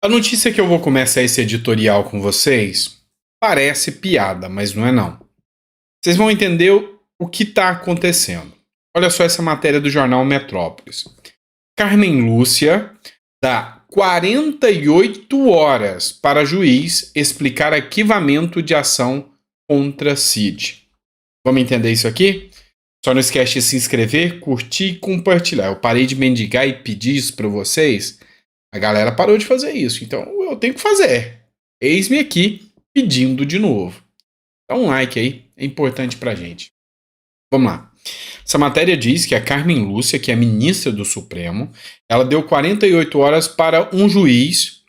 A notícia que eu vou começar esse editorial com vocês parece piada, mas não é não. Vocês vão entender o que está acontecendo. Olha só essa matéria do jornal Metrópolis. Carmen Lúcia dá 48 horas para juiz explicar arquivamento de ação contra Cid. Vamos entender isso aqui? Só não esquece de se inscrever, curtir e compartilhar. Eu parei de mendigar e pedir isso para vocês. A galera parou de fazer isso, então eu tenho que fazer. Eis-me aqui pedindo de novo. Dá um like aí, é importante pra gente. Vamos lá. Essa matéria diz que a Carmen Lúcia, que é ministra do Supremo, ela deu 48 horas para um juiz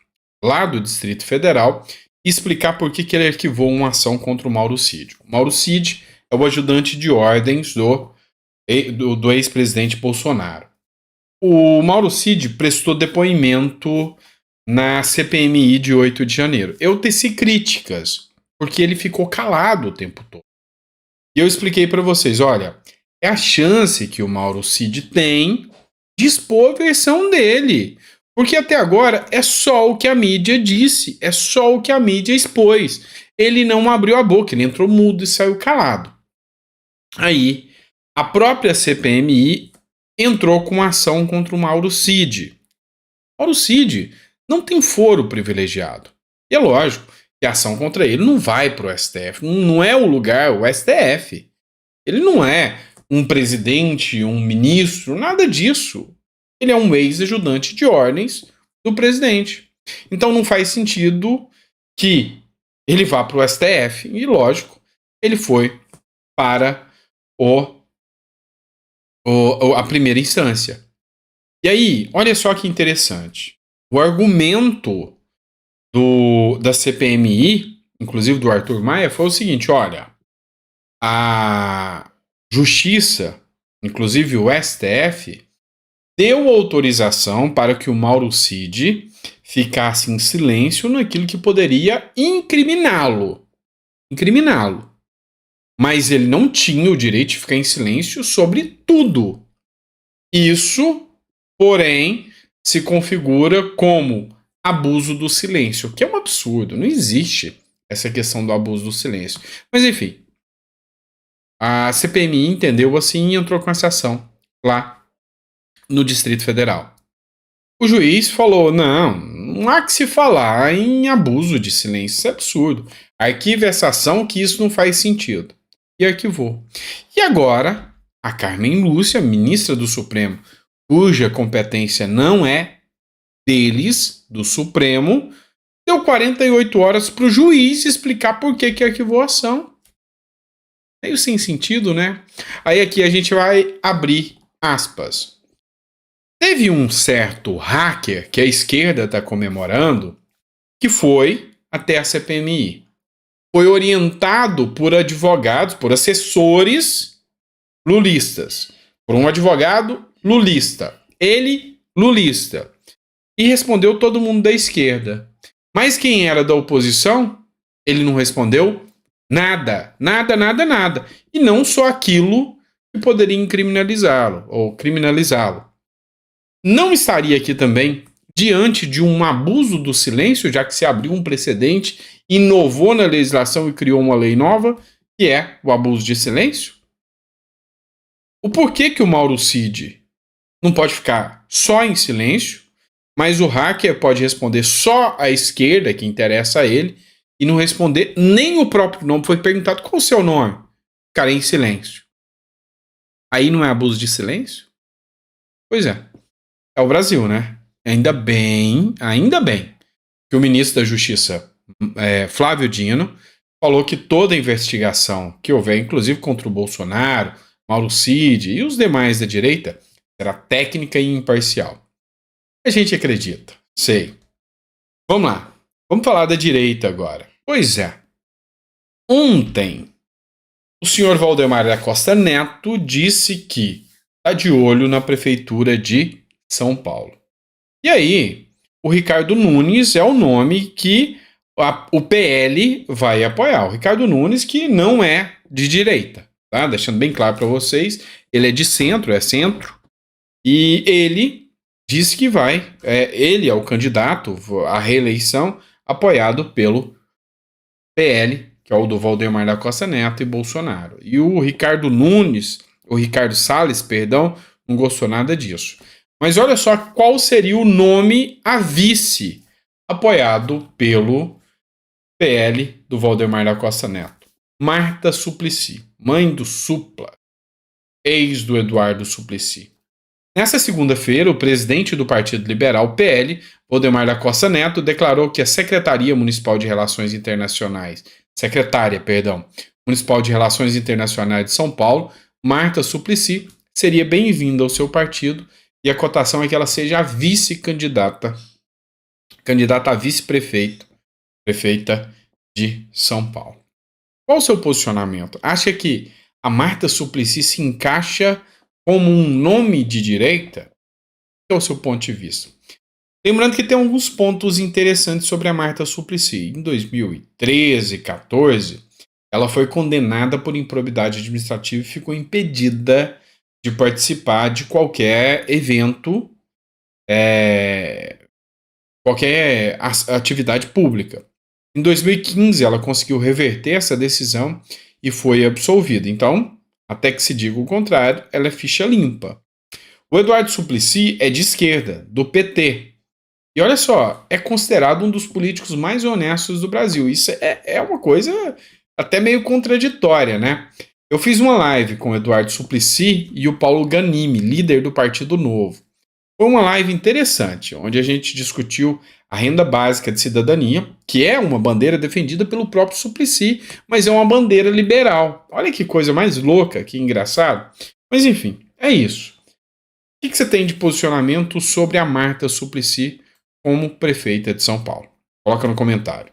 lá do Distrito Federal explicar por que ele arquivou uma ação contra o Mauro Cid. O Mauro Cid é o ajudante de ordens do ex-presidente Bolsonaro. O Mauro Cid prestou depoimento na CPMI de 8 de janeiro. Eu teci críticas, porque ele ficou calado o tempo todo. E eu expliquei para vocês, olha, é a chance que o Mauro Cid tem de expor a versão dele. Porque até agora é só o que a mídia disse, é só o que a mídia expôs. Ele não abriu a boca, ele entrou mudo e saiu calado. Aí, a própria CPMI entrou com uma ação contra o Mauro Cid. Mauro Cid não tem foro privilegiado. E é lógico que a ação contra ele não vai para o STF. Não é o lugar, o STF. Ele não é um presidente, um ministro, nada disso. Ele é um ex-ajudante de ordens do presidente. Então não faz sentido que ele vá para o STF. E lógico, ele foi para a primeira instância. E aí, olha só que interessante. O argumento da CPMI, inclusive do Arthur Maia, foi o seguinte, olha, a Justiça, inclusive o STF, deu autorização para que o Mauro Cid ficasse em silêncio naquilo que poderia incriminá-lo. Mas ele não tinha o direito de ficar em silêncio sobre tudo. Isso, porém, se configura como abuso do silêncio, que é um absurdo. Não existe essa questão do abuso do silêncio. Mas, enfim, a CPMI entendeu assim e entrou com essa ação lá no Distrito Federal. O juiz falou, não há que se falar em abuso de silêncio, isso é absurdo. Arquive essa ação que isso não faz sentido. E arquivou. E agora, a Carmen Lúcia, ministra do Supremo, cuja competência não é deles, do Supremo, deu 48 horas para o juiz explicar por que arquivou a ação. Meio sem sentido, né? Aí aqui a gente vai abrir aspas. Teve um certo hacker que a esquerda está comemorando que foi até a CPMI. Foi orientado por advogados, por assessores lulistas. Por um advogado lulista. Ele, lulista. E respondeu todo mundo da esquerda. Mas quem era da oposição, ele não respondeu nada. E não só aquilo que poderia incriminalizá-lo ou criminalizá-lo. Não estaria aqui também diante de um abuso do silêncio, já que se abriu um precedente, inovou na legislação e criou uma lei nova, que é o abuso de silêncio? O porquê que o Mauro Cid não pode ficar só em silêncio, mas o hacker pode responder só à esquerda, que interessa a ele, e não responder nem o próprio nome. Foi perguntado qual o seu nome. Ficarei em silêncio. Aí não é abuso de silêncio? Pois é. É o Brasil, né? Ainda bem que o ministro da Justiça, Flávio Dino, falou que toda investigação que houver, inclusive contra o Bolsonaro, Mauro Cid e os demais da direita, será técnica e imparcial. A gente acredita, sei. Vamos lá, vamos falar da direita agora. Pois é, ontem o senhor Valdemar da Costa Neto disse que está de olho na prefeitura de São Paulo. E aí, o Ricardo Nunes é o nome que o PL vai apoiar. O Ricardo Nunes, que não é de direita, tá? Deixando bem claro para vocês, ele é de centro, e ele disse que ele é o candidato à reeleição apoiado pelo PL, que é o do Valdemar da Costa Neto e Bolsonaro. E o Ricardo Salles, perdão, não gostou nada disso. Mas olha só qual seria o nome a vice apoiado pelo PL do Valdemar da Costa Neto. Marta Suplicy, mãe do Supla, ex do Eduardo Suplicy. Nessa segunda-feira, o presidente do Partido Liberal, PL, Valdemar da Costa Neto, declarou que a Secretária Municipal de Relações Internacionais de São Paulo, Marta Suplicy, seria bem-vinda ao seu partido e a cotação é que ela seja a vice-candidata a vice-prefeita de São Paulo. Qual o seu posicionamento? Acha que a Marta Suplicy se encaixa como um nome de direita? Qual é o seu ponto de vista? Lembrando que tem alguns pontos interessantes sobre a Marta Suplicy. Em 2013 e 2014, ela foi condenada por improbidade administrativa e ficou impedida de participar de qualquer evento, qualquer atividade pública. Em 2015, ela conseguiu reverter essa decisão e foi absolvida. Então, até que se diga o contrário, ela é ficha limpa. O Eduardo Suplicy é de esquerda, do PT. E olha só, é considerado um dos políticos mais honestos do Brasil. Isso é uma coisa até meio contraditória, né? Eu fiz uma live com o Eduardo Suplicy e o Paulo Ganimi, líder do Partido Novo. Foi uma live interessante, onde a gente discutiu a renda básica de cidadania, que é uma bandeira defendida pelo próprio Suplicy, mas é uma bandeira liberal. Olha que coisa mais louca, que engraçado. Mas enfim, é isso. O que você tem de posicionamento sobre a Marta Suplicy como prefeita de São Paulo? Coloca no comentário.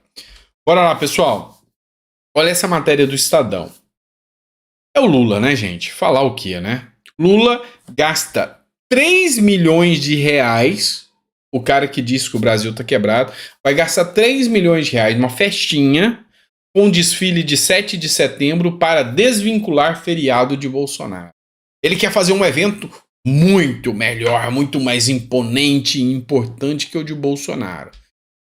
Bora lá, pessoal. Olha essa matéria do Estadão. É o Lula, né, gente? Falar o quê, né? Lula gasta 3 milhões de reais. O cara que disse que o Brasil tá quebrado vai gastar 3 milhões de reais numa festinha com um desfile de 7 de setembro para desvincular feriado de Bolsonaro. Ele quer fazer um evento muito melhor, muito mais imponente e importante que o de Bolsonaro.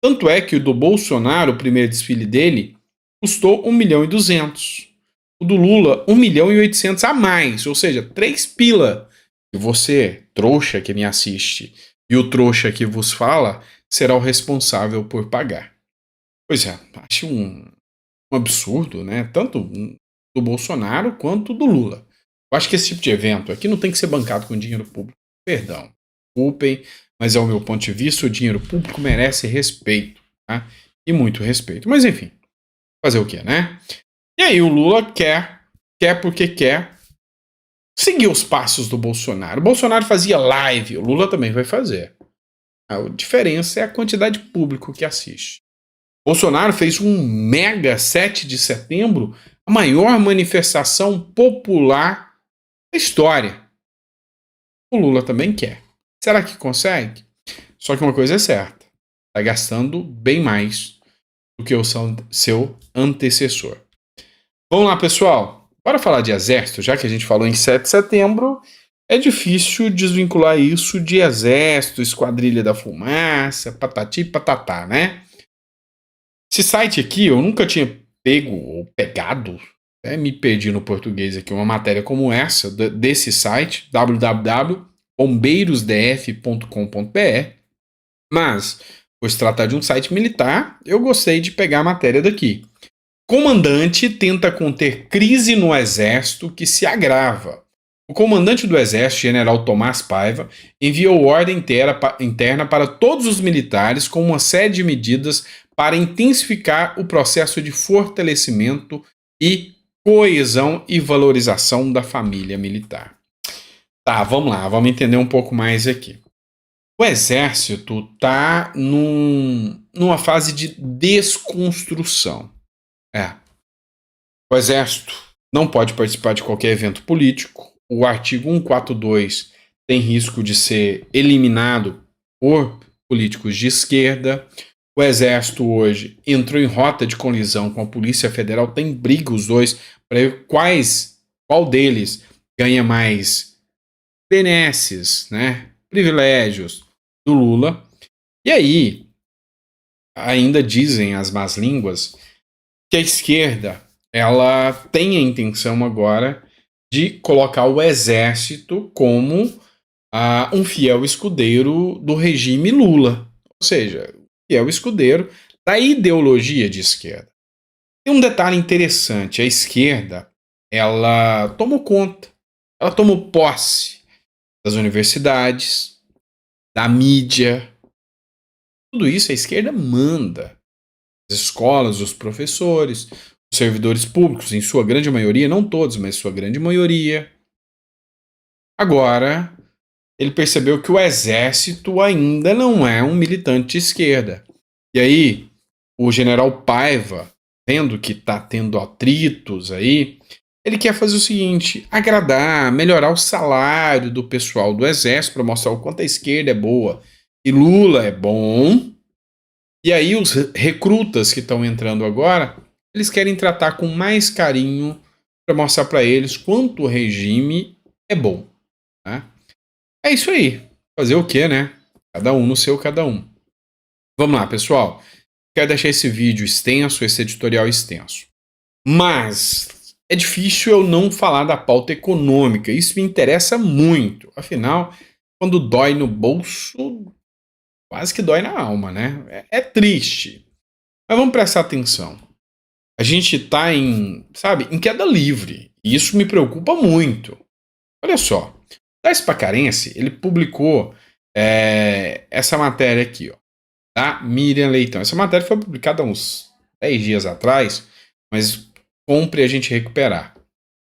Tanto é que o do Bolsonaro, o primeiro desfile dele, custou 1 milhão e 200. O do Lula, 1 milhão e 800 a mais, ou seja, 3 pila. E você, trouxa que me assiste, e o trouxa que vos fala, será o responsável por pagar. Pois é, acho um absurdo, né? Tanto do Bolsonaro quanto do Lula. Eu acho que esse tipo de evento aqui não tem que ser bancado com dinheiro público. Perdão, desculpem, mas é o meu ponto de vista, o dinheiro público merece respeito, tá? E muito respeito. Mas enfim, fazer o quê, né? E aí o Lula quer porque quer seguir os passos do Bolsonaro. O Bolsonaro fazia live, o Lula também vai fazer. A diferença é a quantidade de público que assiste. Bolsonaro fez um mega 7 de setembro, a maior manifestação popular da história. O Lula também quer. Será que consegue? Só que uma coisa é certa, está gastando bem mais do que o seu antecessor. Vamos lá, pessoal. Bora falar de exército, já que a gente falou em 7 de setembro, é difícil desvincular isso de exército, esquadrilha da fumaça, patati e patatá, né? Esse site aqui eu nunca tinha pego ou pegado, me perdi no português aqui, uma matéria como essa, desse site, www.bombeirosdf.com.br, mas, por se tratar de um site militar, eu gostei de pegar a matéria daqui. Comandante tenta conter crise no Exército que se agrava. O comandante do Exército, General Tomás Paiva, enviou ordem interna para todos os militares com uma série de medidas para intensificar o processo de fortalecimento e coesão e valorização da família militar. Tá, vamos lá, vamos entender um pouco mais aqui. O Exército está numa fase de desconstrução. O Exército não pode participar de qualquer evento político. O artigo 142 tem risco de ser eliminado por políticos de esquerda. O Exército hoje entrou em rota de colisão com a Polícia Federal. Tem briga os dois para ver qual deles ganha mais benesses, né? Privilégios, do Lula. E aí, ainda dizem as más línguas que a esquerda ela tem a intenção agora de colocar o exército como um fiel escudeiro do regime Lula. Ou seja, fiel escudeiro da ideologia de esquerda. Tem um detalhe interessante, a esquerda, ela tomou conta, ela tomou posse das universidades, da mídia, tudo isso a esquerda manda. As escolas, os professores, os servidores públicos, em sua grande maioria, não todos, mas sua grande maioria. Agora, ele percebeu que o exército ainda não é um militante de esquerda. E aí, o general Paiva, vendo que está tendo atritos aí, ele quer fazer o seguinte: agradar, melhorar o salário do pessoal do exército para mostrar o quanto a esquerda é boa e Lula é bom. E aí os recrutas que estão entrando agora, eles querem tratar com mais carinho para mostrar para eles quanto o regime é bom. Tá? É isso aí. Fazer o quê, né? Cada um no seu cada um. Vamos lá, pessoal. Quero deixar esse vídeo extenso, esse editorial extenso. Mas é difícil eu não falar da pauta econômica. Isso me interessa muito. Afinal, quando dói no bolso, quase que dói na alma, né? É triste. Mas vamos prestar atenção. A gente está em queda livre. E isso me preocupa muito. Olha só. O Darcy Pacarense, ele publicou essa matéria aqui, ó, da Miriam Leitão. Essa matéria foi publicada há uns 10 dias atrás, mas compre a gente recuperar.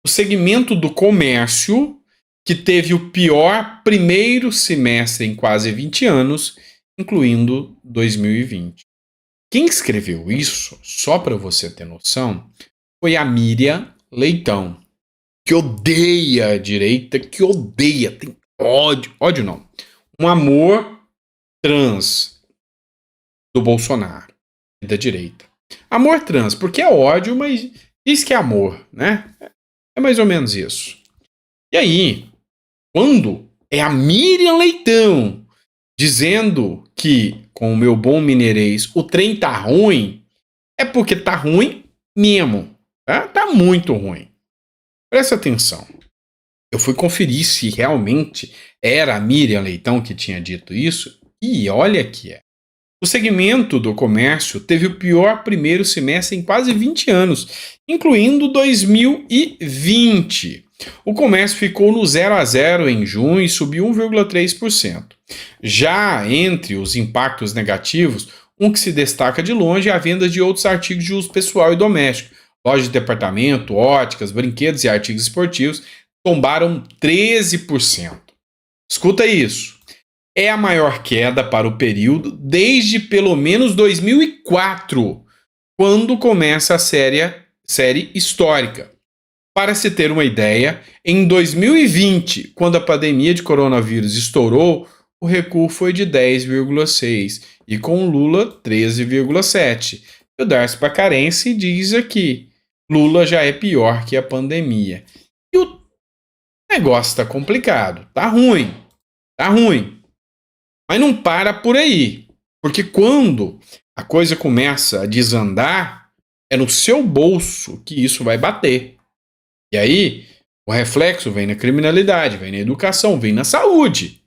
O segmento do comércio, que teve o pior primeiro semestre em quase 20 anos, incluindo 2020. Quem escreveu isso, só para você ter noção, foi a Miriam Leitão, que odeia a direita, tem ódio não, um amor trans do Bolsonaro e da direita. Amor trans, porque é ódio, mas diz que é amor, né? É mais ou menos isso. E aí, quando é a Miriam Leitão dizendo que, com o meu bom mineirês, o trem tá ruim, é porque tá ruim mesmo. Tá? Tá muito ruim. Presta atenção. Eu fui conferir se realmente era a Miriam Leitão que tinha dito isso, e olha que é. O segmento do comércio teve o pior primeiro semestre em quase 20 anos, incluindo 2020. O comércio ficou no 0-0 em junho e subiu 1,3%. Já entre os impactos negativos, um que se destaca de longe é a venda de outros artigos de uso pessoal e doméstico. Lojas de departamento, óticas, brinquedos e artigos esportivos tombaram 13%. Escuta isso. É a maior queda para o período desde pelo menos 2004, quando começa a série histórica. Para se ter uma ideia, em 2020, quando a pandemia de coronavírus estourou, o recuo foi de 10,6% e com Lula 13,7%. E o Darcy Pacarense diz aqui, Lula já é pior que a pandemia. E o negócio está complicado, tá ruim. Mas não para por aí, porque quando a coisa começa a desandar, é no seu bolso que isso vai bater. E aí, o reflexo vem na criminalidade, vem na educação, vem na saúde.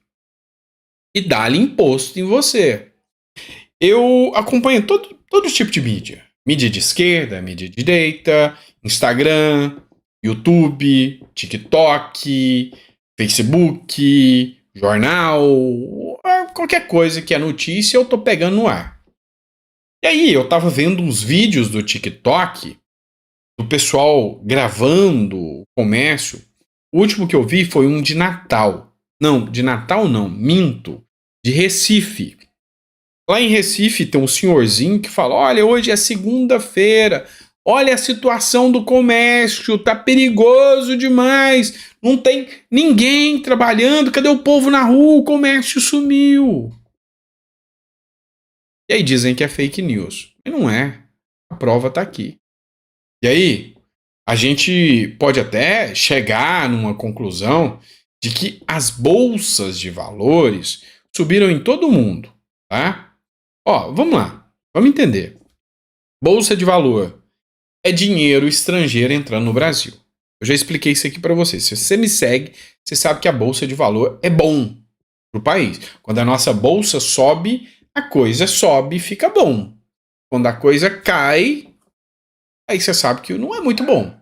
E dá-lhe imposto em você. Eu acompanho todo tipo de mídia. Mídia de esquerda, mídia de direita, Instagram, YouTube, TikTok, Facebook, jornal, qualquer coisa que é notícia eu tô pegando no ar. E aí eu tava vendo uns vídeos do TikTok do pessoal gravando o comércio. O último que eu vi foi um de Natal. Não, de Natal não, minto. De Recife. Lá em Recife tem um senhorzinho que fala, olha, hoje é segunda-feira, olha a situação do comércio, tá perigoso demais, não tem ninguém trabalhando, cadê o povo na rua? O comércio sumiu. E aí dizem que é fake news. Mas não é. A prova tá aqui. E aí, a gente pode até chegar numa conclusão de que as bolsas de valores subiram em todo mundo, tá? Ó, vamos lá, vamos entender. Bolsa de valor é dinheiro estrangeiro entrando no Brasil. Eu já expliquei isso aqui para você. Se você me segue, você sabe que a bolsa de valor é bom para o país. Quando a nossa bolsa sobe, a coisa sobe e fica bom. Quando a coisa cai, aí você sabe que não é muito bom.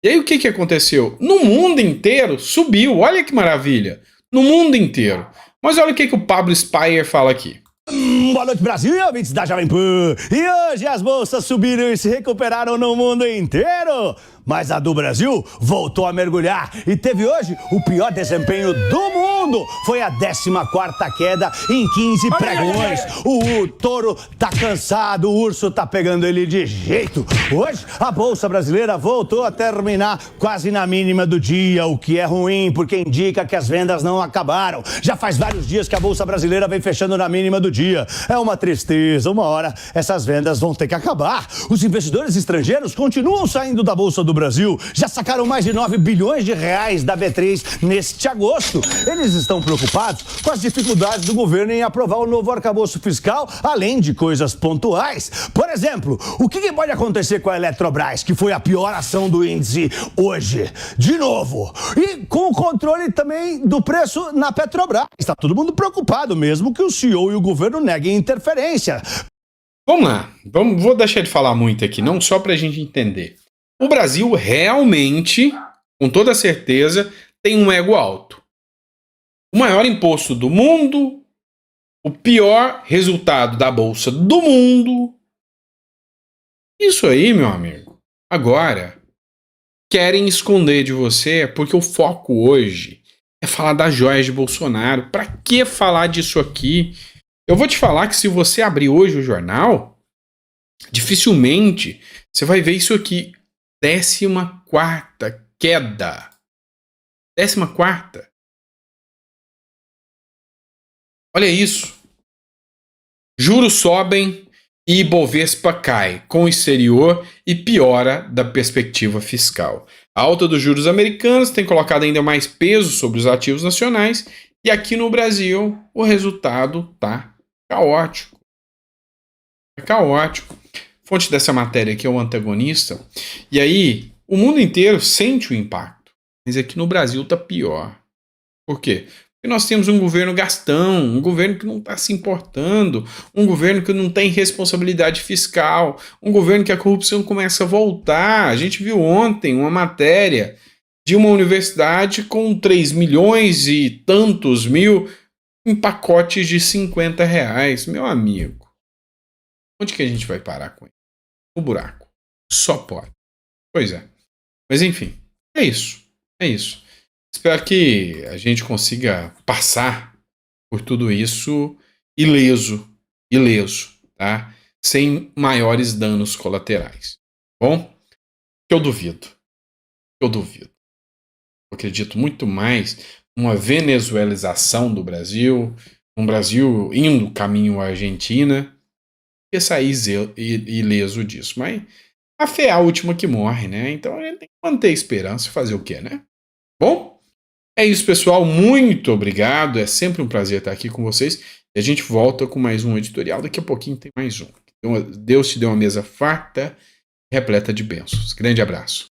E aí o que aconteceu? No mundo inteiro subiu. Olha que maravilha. No mundo inteiro. Mas olha o que o Pablo Spyer fala aqui. Boa noite, Brasil e ouvintes da Jovem Pan. E hoje as bolsas subiram e se recuperaram no mundo inteiro. Mas a do Brasil voltou a mergulhar e teve hoje o pior desempenho do mundo. Foi a 14ª queda em 15 pregões. O touro tá cansado, o urso tá pegando ele de jeito. Hoje a Bolsa Brasileira voltou a terminar quase na mínima do dia, o que é ruim, porque indica que as vendas não acabaram. Já faz vários dias que a Bolsa Brasileira vem fechando na mínima do dia. É uma tristeza, uma hora essas vendas vão ter que acabar. Os investidores estrangeiros continuam saindo da Bolsa do Brasil, já sacaram mais de 9 bilhões de reais da B3 neste agosto. Eles estão preocupados com as dificuldades do governo em aprovar o novo arcabouço fiscal, além de coisas pontuais. Por exemplo, o que pode acontecer com a Eletrobras, que foi a pior ação do índice hoje? De novo. E com o controle também do preço na Petrobras. Está todo mundo preocupado, mesmo que o CEO e o governo neguem interferência. Vamos lá. Vou deixar de falar muito aqui, não só para a gente entender. O Brasil realmente, com toda certeza, tem um ego alto. O maior imposto do mundo, o pior resultado da bolsa do mundo. Isso aí, meu amigo. Agora, querem esconder de você porque o foco hoje é falar das joias de Bolsonaro. Para que falar disso aqui? Eu vou te falar que se você abrir hoje o jornal, dificilmente você vai ver isso aqui. 14ª queda. 14ª. Olha isso. Juros sobem e Ibovespa cai com o exterior e piora da perspectiva fiscal. A alta dos juros americanos tem colocado ainda mais peso sobre os ativos nacionais e aqui no Brasil o resultado está caótico. É caótico. Fonte dessa matéria aqui é o Antagonista. E aí, o mundo inteiro sente o impacto. Mas aqui no Brasil tá pior. Por quê? Porque nós temos um governo gastão, um governo que não está se importando, um governo que não tem responsabilidade fiscal, um governo que a corrupção começa a voltar. A gente viu ontem uma matéria de uma universidade com 3 milhões e tantos mil em pacotes de R$50. Meu amigo, onde que a gente vai parar com isso? O buraco. Só pode. Pois é. Mas enfim, é isso. É isso. Espero que a gente consiga passar por tudo isso ileso, tá? Sem maiores danos colaterais. Bom? Eu duvido. Eu acredito muito mais numa venezuelização do Brasil, um Brasil indo caminho à Argentina, que sair ileso disso. Mas a fé é a última que morre, né? Então a gente tem que manter a esperança e fazer o quê, né? Bom, é isso, pessoal. Muito obrigado. É sempre um prazer estar aqui com vocês. E a gente volta com mais um editorial. Daqui a pouquinho tem mais um. Deus te deu uma mesa farta, repleta de bênçãos. Grande abraço.